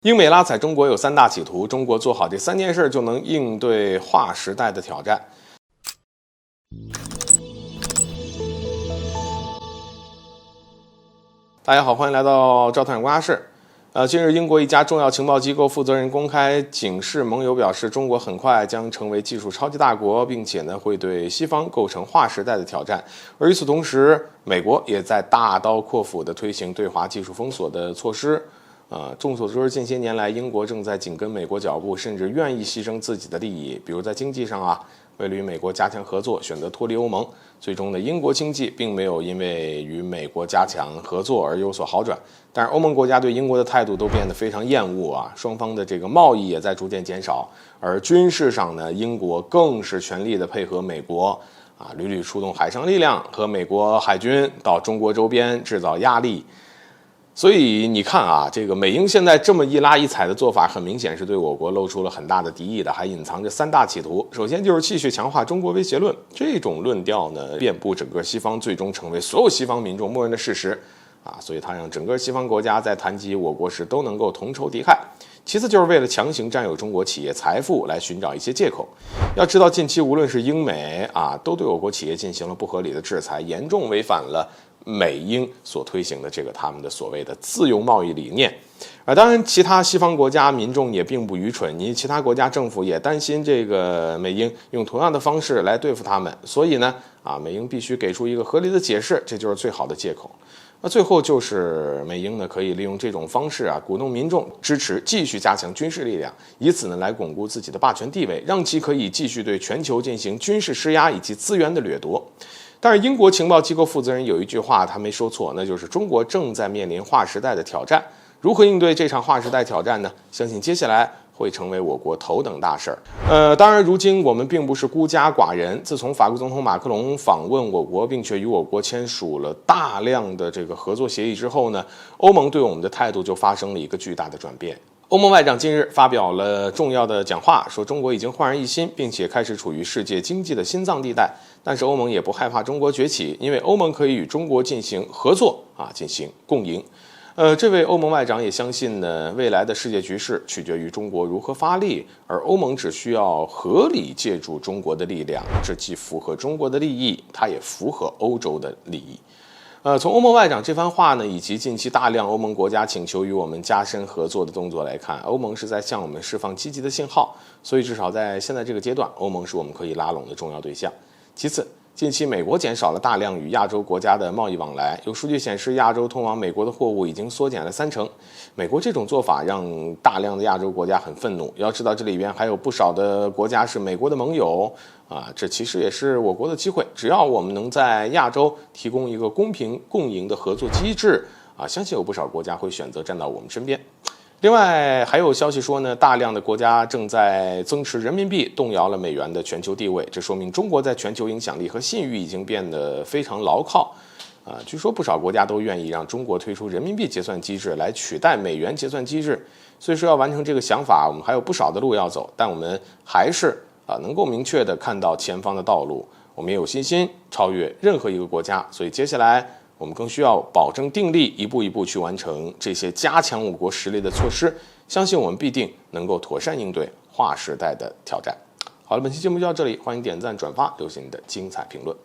英美拉踩中国有三大企图，中国做好这三件事就能应对划时代的挑战。大家好，欢迎来到赵探观察室。近日，英国一家重要情报机构负责人公开警示盟友，表示中国很快将成为技术超级大国，并且会对西方构成划时代的挑战。而与此同时，美国也在大刀阔斧地推行对华技术封锁的措施。众所周知，近些年来，英国正在紧跟美国脚步，甚至愿意牺牲自己的利益。比如在经济上为了与美国加强合作，选择脱离欧盟。最终英国经济并没有因为与美国加强合作而有所好转。但是欧盟国家对英国的态度都变得非常厌恶双方的这个贸易也在逐渐减少。而军事上呢，英国更是全力的配合美国屡屡出动海上力量和美国海军到中国周边制造压力。所以你看这个美英现在这么一拉一踩的做法，很明显是对我国露出了很大的敌意的，还隐藏着三大企图。首先就是继续强化中国威胁论，这种论调呢遍布整个西方，最终成为所有西方民众默认的事实所以它让整个西方国家在谈及我国时都能够同仇敌忾。其次就是为了强行占有中国企业财富来寻找一些借口。要知道近期无论是英美都对我国企业进行了不合理的制裁，严重违反了美英所推行的他们的所谓的自由贸易理念。当然其他西方国家民众也并不愚蠢，其他国家政府也担心这个美英用同样的方式来对付他们，所以呢美英必须给出一个合理的解释，这就是最好的借口。最后就是美英可以利用这种方式鼓动民众支持继续加强军事力量，以此来巩固自己的霸权地位，让其可以继续对全球进行军事施压以及资源的掠夺。但是英国情报机构负责人有一句话他没说错，那就是中国正在面临划时代的挑战。如何应对这场划时代挑战呢？相信接下来会成为我国头等大事儿。当然如今我们并不是孤家寡人，自从法国总统马克龙访问我国，并且与我国签署了大量的这个合作协议之后呢，欧盟对我们的态度就发生了一个巨大的转变。欧盟外长近日发表了重要的讲话，说中国已经焕然一新，并且开始处于世界经济的心脏地带。但是欧盟也不害怕中国崛起，因为欧盟可以与中国进行合作进行共赢。这位欧盟外长也相信呢，未来的世界局势取决于中国如何发力，而欧盟只需要合理借助中国的力量，这既符合中国的利益，它也符合欧洲的利益。从欧盟外长这番话呢，以及近期大量欧盟国家请求与我们加深合作的动作来看，欧盟是在向我们释放积极的信号，所以至少在现在这个阶段，欧盟是我们可以拉拢的重要对象。其次，近期美国减少了大量与亚洲国家的贸易往来，有数据显示亚洲通往美国的货物已经缩减了30%。美国这种做法让大量的亚洲国家很愤怒，要知道这里边还有不少的国家是美国的盟友这其实也是我国的机会。只要我们能在亚洲提供一个公平共赢的合作机制相信有不少国家会选择站到我们身边。另外还有消息说呢，大量的国家正在增持人民币，动摇了美元的全球地位，这说明中国在全球影响力和信誉已经变得非常牢靠。据说不少国家都愿意让中国推出人民币结算机制来取代美元结算机制。所以说要完成这个想法，我们还有不少的路要走，但我们还是能够明确的看到前方的道路，我们也有信心超越任何一个国家。所以接下来我们更需要保证定力，一步一步去完成这些加强我国实力的措施，相信我们必定能够妥善应对划时代的挑战。好了，本期节目就到这里，欢迎点赞转发，留下你的精彩评论。